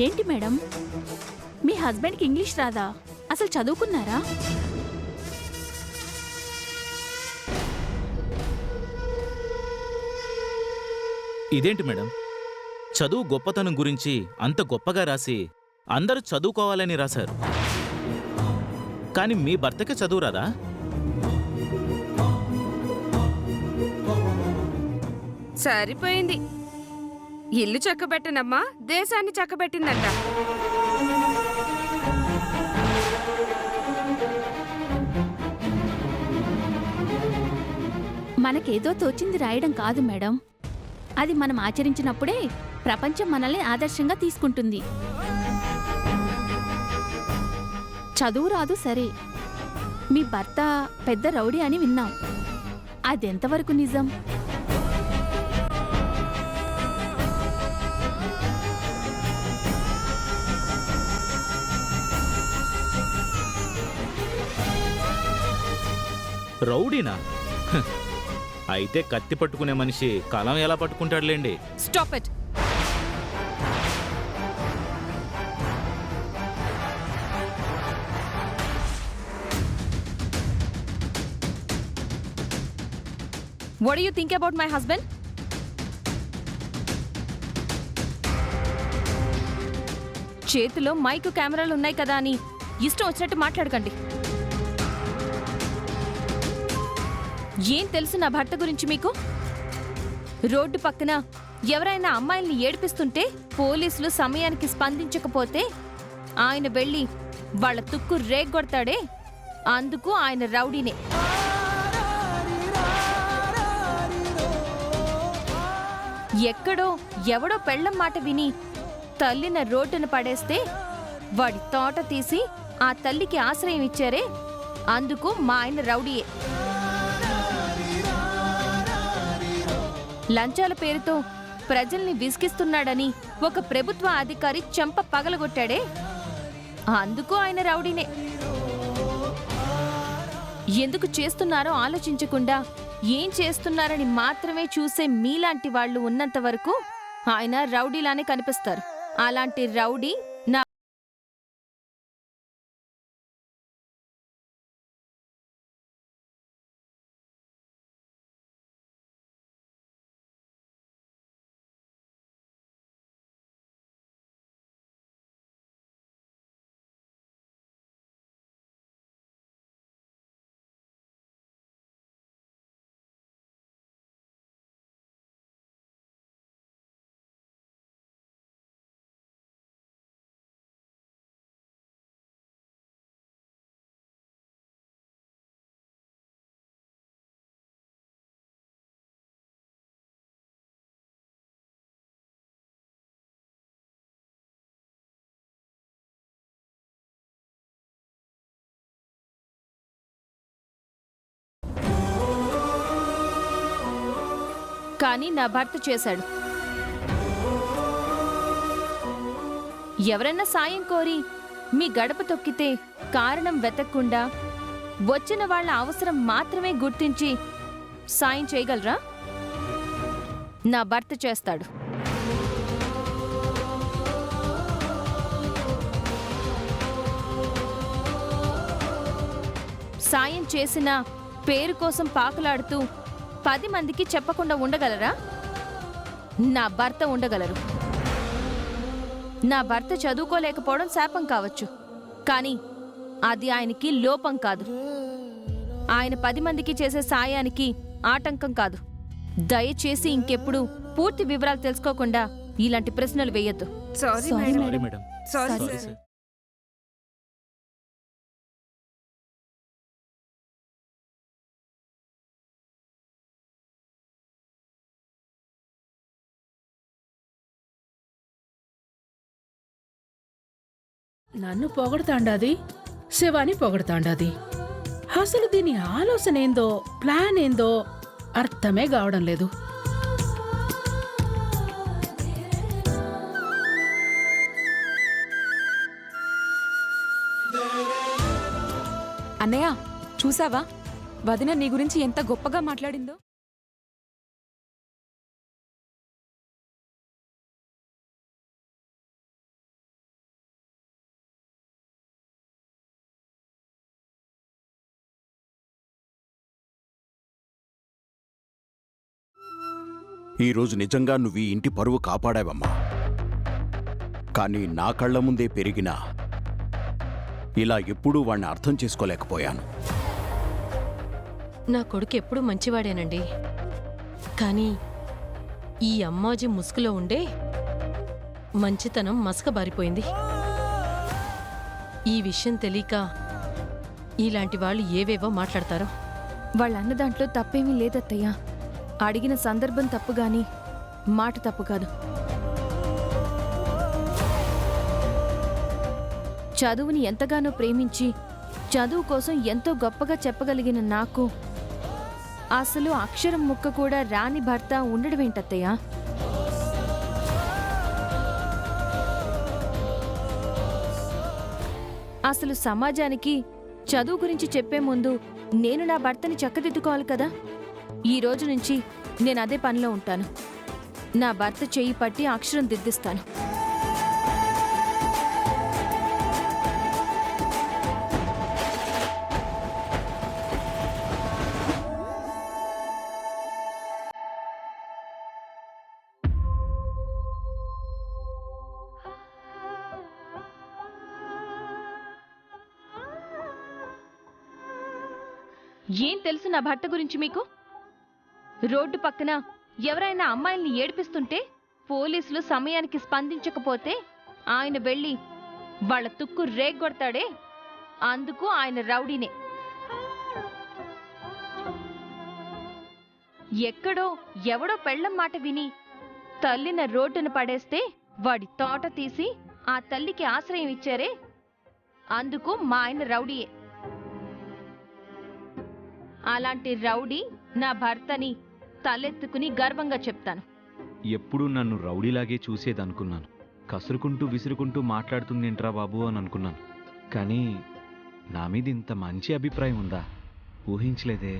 ఏంటి మేడం, మీ హస్బెండ్కి ఇంగ్లీష్ రాదా? అసలు చదువుకున్నారా? ఇదేంటి మేడం, చదువు గొప్పతనం గురించి అంత గొప్పగా రాసి అందరూ చదువుకోవాలని రాశారు. కానీ మీ భర్తకే చదువు రాదా? సరిపోయింది. ఇల్లు చక్కబెట్టనమ్మా దేశాన్ని చక్కబెట్టిందంట. మనకేదో తోచింది రాయడం కాదు మేడం, అది మనం ఆచరించినప్పుడే ప్రపంచం మనల్ని ఆదర్శంగా తీసుకుంటుంది. చదువు రాదు సరే, మీ భర్త పెద్ద రౌడీ అని విన్నాం, అదెంతవరకు నిజం? రౌడీనా? అయితే కత్తి పట్టుకునే మనిషి కలం ఎలా పట్టుకుంటాడులేండి. Stop it. What do you think about my husband? చేతిలో మైక్ కెమెరాలు ఉన్నాయి కదా అని ఇష్టం వచ్చినట్టు మాట్లాడకండి. ఏం తెలుసు నా భర్త గురించి మీకు? రోడ్డు పక్కన ఎవరైనా అమ్మాయిల్ని ఏడిపిస్తుంటే పోలీసులు సమయానికి స్పందించకపోతే ఆయన వెళ్ళి వాళ్ళ తుక్కు రేగ్గొడతాడే, అందుకు ఆయన రౌడీనే. ఎక్కడో ఎవడో పెళ్ళం మాట విని తల్లిన రోడ్డున పడేస్తే వాడి తోట తీసి ఆ తల్లికి ఆశ్రయం ఇచ్చారే, అందుకు మా ఆయన రౌడీయే. లంచాల పేరుతో ప్రజల్ని విసిగిస్తున్నాడని ఒక ప్రభుత్వ అధికారి చెంప పగలగొట్టాడే, అందుకు ఆయన రౌడీనే. ఎందుకు చేస్తున్నారో ఆలోచించకుండా ఏం చేస్తున్నారని మాత్రమే చూసే మీలాంటి వాళ్ళు ఉన్నంత వరకు ఆయన రౌడీలానే కనిపిస్తారు. అలాంటి రౌడీ నా కానీ నా భర్త చేశాడు. ఎవరన్నా సాయం కోరి మీ గడప తొక్కితే కారణం వెతక్కుండా వచ్చిన వాళ్ళ అవసరం మాత్రమే గుర్తించి సాయం చేయగలరా? నా భర్త చేస్తాడు. సాయం చేసిన పేరు కోసం పాకులాడుతూ 10 మందికి చెప్పకుండా ఉండగలరా? నా భర్త ఉండగలరు. నా భర్త చదువుకోలేకపోవడం శాపం కావచ్చు, కానీ అది ఆయనకి లోపం కాదు. ఆయన 10 మందికి చేసే సాయానికి ఆటంకం కాదు. దయచేసి ఇంకెప్పుడు పూర్తి వివరాలు తెలుసుకోకుండా ఇలాంటి ప్రశ్నలు వేయొద్దు. Sorry madam. Sorry sir. నన్ను పొగడతాండాది, శివాని పొగడతాండాది. అసలు దీని ఆలోచన ఏందో, ప్లాన్ ఏందో అర్థమే కావడం లేదు. అన్నయ్య చూసావా వదిన నీ గురించి ఎంత గొప్పగా మాట్లాడిందో. ఈరోజు నిజంగా నువ్వు ఈ ఇంటి పరువు కాపాడావమ్మా. కానీ నా కళ్ళ ముందే పెరిగినా ఇలా ఎప్పుడూ వాణ్ణి అర్థం చేసుకోలేకపోయాను. నా కొడుకు ఎప్పుడూ మంచివాడేనండి. కానీ ఈ అమ్మాజీ ముసుగులో ఉండే మంచితనం మసకబారిపోయింది. ఈ విషయం తెలియక ఇలాంటి వాళ్ళు ఏవేవో మాట్లాడతారో. వాళ్ళన్న దాంట్లో తప్పేమీ లేదత్తయ్యా. అడిగిన సందర్భం తప్పు గాని మాట తప్పు కాదు. చదువుని ఎంతగానో ప్రేమించి చదువు కోసం ఎంతో గొప్పగా చెప్పగలిగిన నాకు అసలు అక్షరం ముక్క కూడా రాని భర్త ఉండడమేంటత్తయ్యా? అసలు సమాజానికి చదువు గురించి చెప్పే ముందు నేను నా భర్తని చక్కదిద్దుకోవాలి కదా. ఈ రోజు నుంచి నేను అదే పనిలో ఉంటాను. నా భర్త చెయ్యి పట్టి అక్షరం దిద్దిస్తాను. ఏం తెలుసు నా భర్త గురించి మీకు? రోడ్డు పక్కన ఎవరైనా అమ్మాయిల్ని ఏడిపిస్తుంటే పోలీసులు సమయానికి స్పందించకపోతే ఆయన వెళ్ళి వాళ్ళ తుక్కు రేగ్గొడతాడే, అందుకు ఆయన రౌడీనే. ఎక్కడో ఎవడో పెళ్ళం మాట విని తల్లిన రోడ్డున పడేస్తే వాడి తోట తీసి ఆ తల్లికి ఆశ్రయం ఇచ్చారే, అందుకు మా ఆయన రౌడీయే. అలాంటి రౌడీ నా భర్తని తలెత్తుకుని గర్వంగా చెప్తాను. ఎప్పుడూ నన్ను రౌడీలాగే చూసేదనుకున్నాను. కసురుకుంటూ విసురుకుంటూ మాట్లాడుతుందేంట్రా బాబు అని అనుకున్నాను. కానీ నా మీద ఇంత మంచి అభిప్రాయం ఉందా? ఊహించలేదే.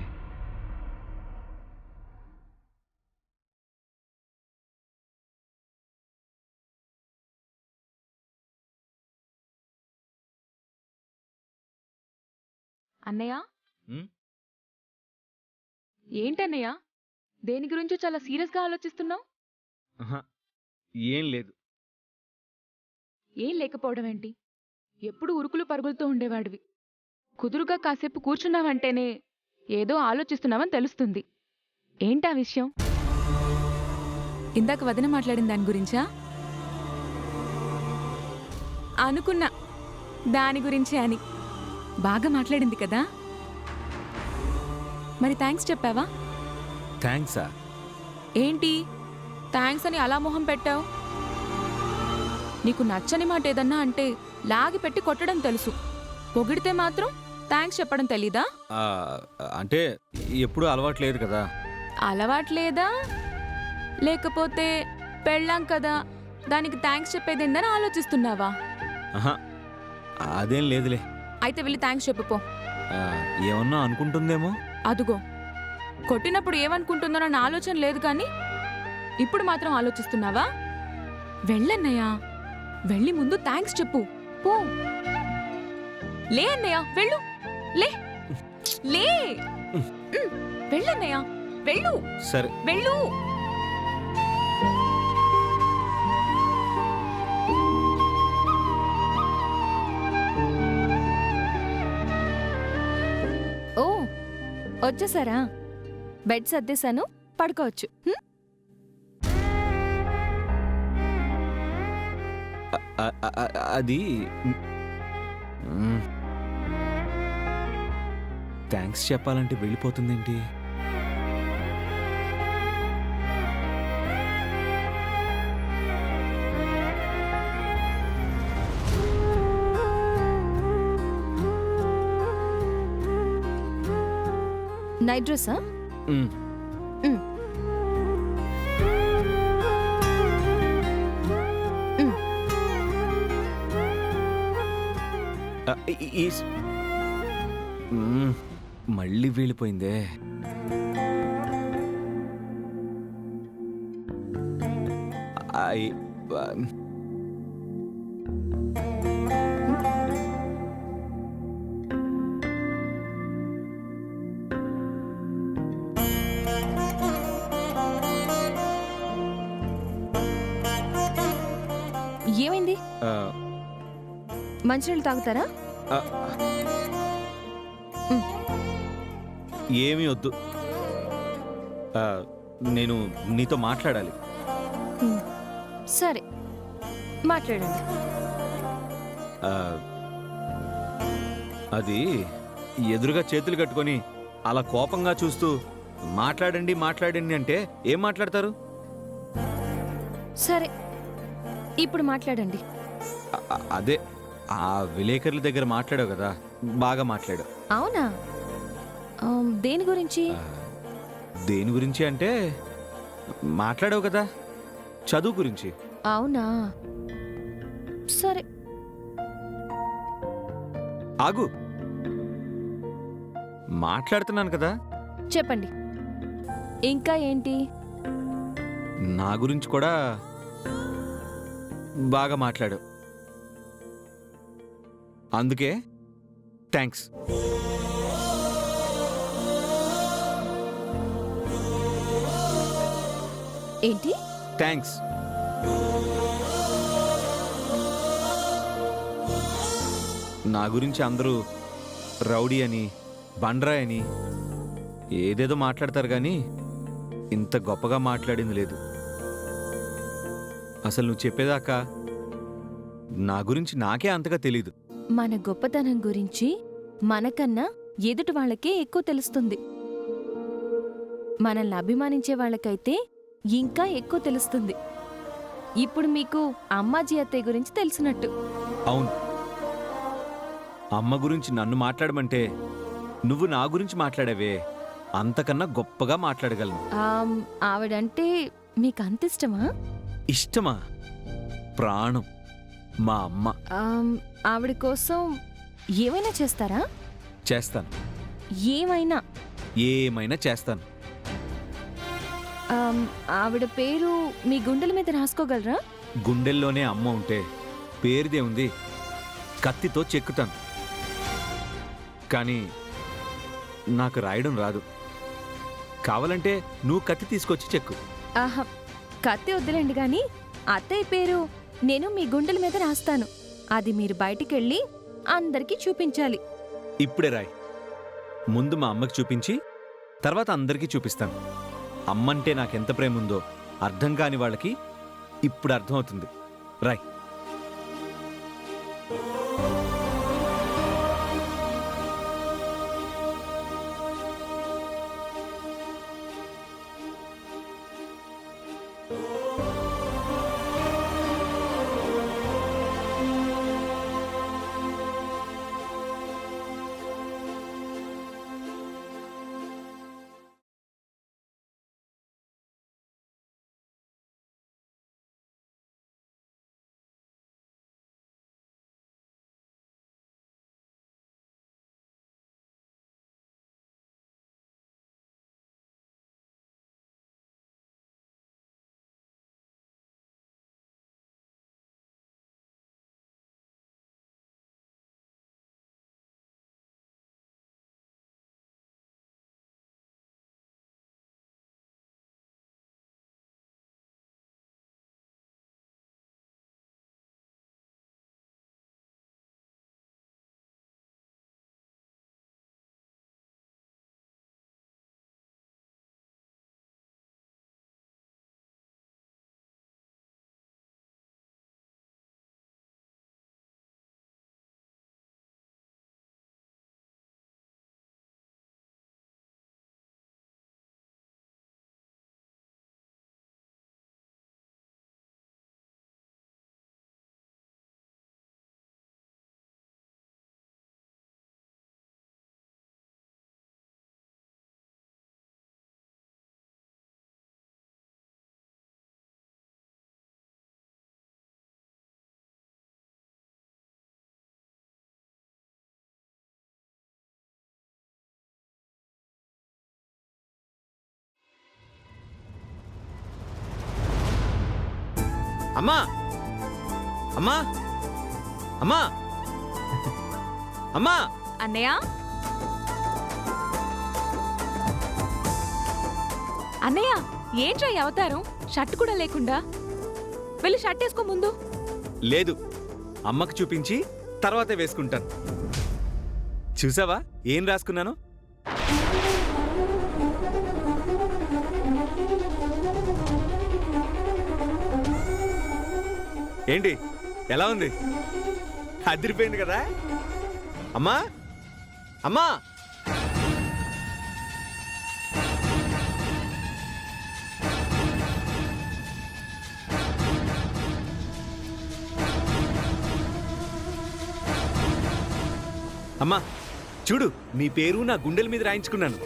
అన్నయ్య ఉమ్? ఏంటన్నయ్య దేని గురించో చాలా సీరియస్గా ఆలోచిస్తున్నావు? ఆహా, ఏం లేదు. ఏం లేకపోవడం ఏంటి? ఎప్పుడు ఉరుకులు పరుగులతో ఉండేవాడివి. కుదురుగా కాసేపు కూర్చున్నావంటేనే ఏదో ఆలోచిస్తున్నావని తెలుస్తుంది. ఏంటా విషయం? ఇందాక వదిన మాట్లాడిన దాని గురించా? అనుకున్నా దాని గురించే అని. బాగా మాట్లాడింది కదా. మరి థ్యాంక్స్ చెప్పావా? థ్యాంక్సా? ఏంటి థ్యాంక్స్ అని అలా మొహం పెట్టావు? నీకు నచ్చని మాట ఏదన్నా అంటే లాగి పెట్టి కొట్టడం తెలుసు, పొగిడితే మాత్రం థ్యాంక్స్ చెప్పడం తెలీదా? అంటే ఎప్పుడూ అలవాట్లేదు కదా. అలవాట్లేదా లేకపోతే పెళ్ళాం కదా దానికి థ్యాంక్స్ చెప్పేదేందని ఆలోచిస్తున్నావా? ఆహా, అదేం లేదులే. అయితే వెళ్ళి థ్యాంక్స్ చెప్పుపో. ఏమన్నా అనుకుంటుందేమో. అదుగో కొట్టినప్పుడు ఏమనుకుంటుందోనన్న ఆలోచన లేదు కానీ ఇప్పుడు మాత్రం ఆలోచిస్తున్నావా? వెళ్ళన్నయ్యా, వెళ్ళి ముందు థ్యాంక్స్ చెప్పు పో. లే అన్నయ్య వెళ్ళు, లే లే. వెళ్ళన్నయ్య వెళ్ళు. సరే వెళ్ళు. ఓ వచ్చేసారా? బెడ్ సర్దేశాను, పడుకోవచ్చు. అది థ్యాంక్స్ చెప్పాలంటే వెళ్ళిపోతుందేంటి? నైట్ డ్రెస్సా? మళ్ళీ వీలిపోయిందే. ఐ- ఆ, ఏమైంది? ఆ, మంచినీళ్ళు తాగుతారా? ఆ. ఏమీ వద్దు. ఆ, నేను నీతో మాట్లాడాలి. సరే, మాట్లాడండి. ఆ, అది ఎదురుగా చేతులు కట్టుకొని అలా కోపంగా చూస్తూ మాట్లాడండి మాట్లాడండి అంటే ఏం మాట్లాడతారు? సరే, ఇప్పుడు మాట్లాడండి. అదే ఆ విలేకరుల దగ్గర మాట్లాడావు కదా, బాగా మాట్లాడావు. అవునా? దేని గురించి? ఆ, దేని గురించి అంటే మాట్లాడావు కదా, చదువు గురించి. అవునా? సరే, ఆగు, మాట్లాడుతున్నాను కదా. చెప్పండి. ఇంకా ఏంటి? నా గురించి కూడా బాగా మాట్లాడావు, అందుకే థ్యాంక్స్. ఏంటి? థ్యాంక్స్. నా గురించి అందరూ రౌడీ అని, బండ్రాయ్ అని ఏదేదో మాట్లాడతారు కానీ ఇంత గొప్పగా మాట్లాడింది లేదు. అసలు నువ్వు చెప్పేదాకా నా గురించి నాకే అంతగా తెలీదు. మన గొప్పతనం గురించి మనకన్నా ఎదుటి వాళ్ళకే ఎక్కువ తెలుస్తుంది. మనల్ని అభిమానించే వాళ్ళకైతే ఇంకా ఎక్కువ తెలుస్తుంది. ఇప్పుడు మీకు అమ్మాజీ అత్తయ్య గురించి తెలిసినట్టు. అవును, అమ్మ గురించి నన్ను మాట్లాడమంటే నువ్వు నా గురించి మాట్లాడావే, అంతకన్నా గొప్పగా మాట్లాడగలను. ఆవిడంటే మీకు అంత ఇష్టమా? ఇష్టమా? ప్రాణం. మా అమ్మ. ఆవిడ కోసం ఏమైనా చేస్తారా? చేస్తాను, ఏమైనా? ఏమైనా చేస్తాను. ఆవిడ పేరు మీ గుండెల మీద రాసుకోగలరా? గుండెల్లోనే అమ్మ ఉంటే పేరుదే ఉంది, కత్తితో చెక్కుతాను. కానీ నాకు రాయడం రాదు. కావాలంటే నువ్వు కత్తి తీసుకొచ్చి చెక్కు. ఆహా, కత్తి వద్దులేండి గాని అత్తయ్య పేరు నేను మీ గుండెల మీద రాస్తాను. అది మీరు బయటికెళ్ళి అందరికీ చూపించాలి. ఇప్పుడే రాయ్. ముందు మా అమ్మకి చూపించి తర్వాత అందరికీ చూపిస్తాను. అమ్మంటే నాకెంత ప్రేమ ఉందో అర్థం కాని వాళ్ళకి ఇప్పుడు అర్థమవుతుంది. రాయ్. అమ్మా అమ్మా అమ్మా అమ్మా అన్నయ్య అన్నయ్య ఏంట్రా ఈ అవతారం? షర్ట్ కూడా లేకుండా వెళ్ళి షర్ట్ వేసుకో ముందు. లేదు, అమ్మకు చూపించి తర్వాతే వేసుకుంటాను. చూసావా ఏం రాసుకున్నాను? ఏంటి ఎలా ఉంది? అదిరిపోయింది కదా అమ్మా అమ్మా. అమ్మా చూడు, నీ పేరు నా గుండెల మీద రాయించుకున్నాను.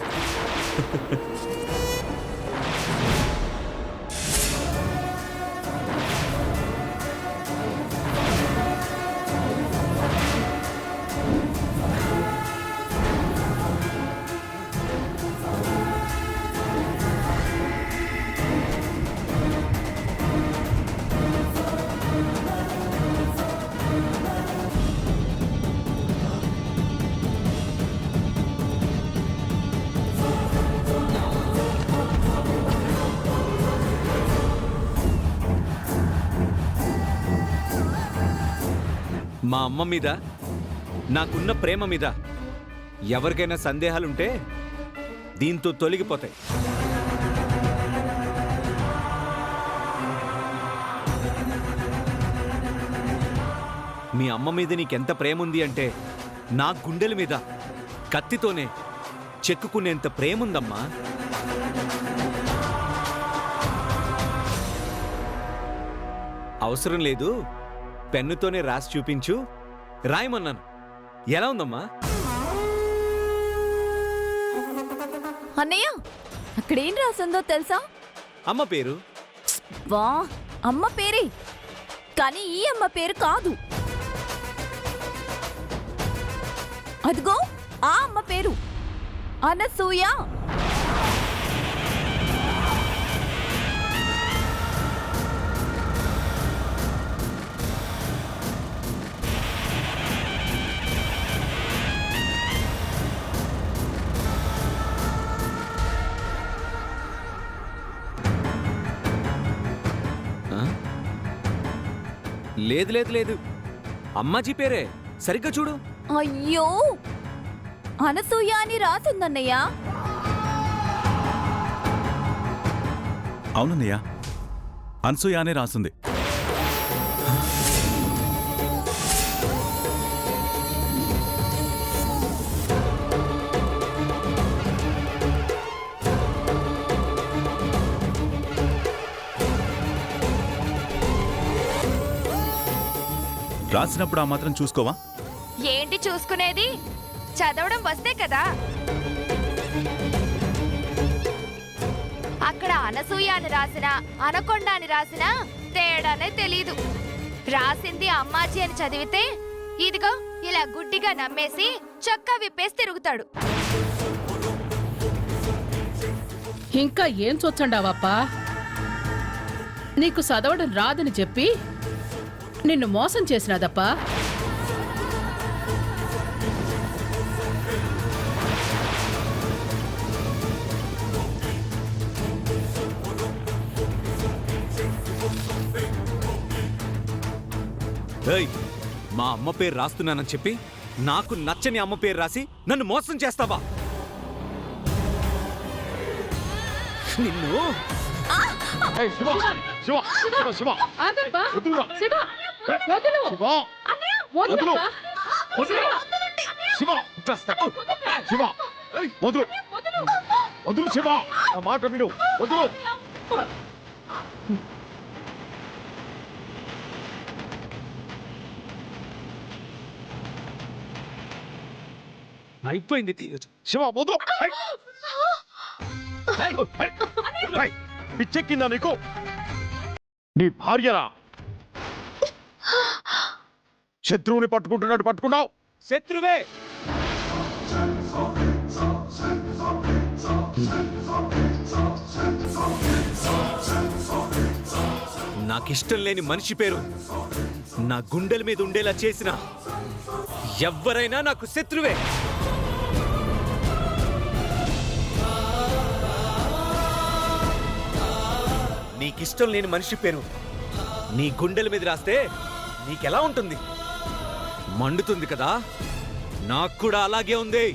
మా అమ్మ మీద నాకున్న ప్రేమ మీద ఎవరికైనా సందేహాలుంటే దీంతో తొలగిపోతాయి. మీ అమ్మ మీద నీకెంత ప్రేమ ఉంది అంటే నా గుండెల మీద కత్తితోనే చెక్కుకునేంత ప్రేముందమ్మా. అవసరం లేదు, పెన్నుతోనే రాసి చూపించు, రాయమన్నాను. ఎలా ఉందమ్మా? అన్నయ్య అక్కడేం రాసిందో తెలుసా? అమ్మ పేరు. వా, అమ్మ పేరే, కానీ ఈ అమ్మ పేరు కాదు. అదిగో ఆ అమ్మ పేరు అనసూయ. లేదు లేదు లేదు, అమ్మాజీ పేరే, సరిగ్గా చూడు. అయ్యో, అనసూయ అని రాసిందన్నయ్య. అవునన్నయ్య, అనసూయ అనే రాసింది. రాసినప్పుడు ఆ మాత్రం చూసుకోవా? ఏంటి చూసుకునేది? చదవడం వస్తే కదా. అక్కడ అనసూయ అని రాసినా అనకొండ అని రాసినా తేడానే తెలీదు. రాసింది అమ్మాజీ అని చదివితే ఇదిగో ఇలా గుడ్డిగా నమ్మేసి చొక్కా విప్పేసి తిరుగుతాడు. ఇంకా ఏం చొచ్చండావప్పా? నీకు చదవడం రాదని చెప్పి నిన్ను మోసం చేసినాదప్పా. ఏయ్, మా అమ్మ పేరు రాస్తున్నానని చెప్పి నాకు నచ్చని అమ్మ పేరు రాసి నన్ను మోసం చేస్తావా? నిన్ను మాట విను. అయిపోయింది. శివ వదులు. పిచ్చెక్కిందా నీకు? నీ భార్యరా? శత్రువుని పట్టుకుంటున్నట్టు పట్టుకున్నావు. శత్రువే. నాకిష్టం లేని మనిషి పేరు నా గుండెల మీద ఉండేలా చేసిన ఎవ్వరైనా నాకు శత్రువే. నీకిష్టం లేని మనిషి పేరు నీ గుండెల మీద రాస్తే నీకెలా ఉంటుంది? మండుతుంది కదా, నాకు కూడా అలాగే ఉంది.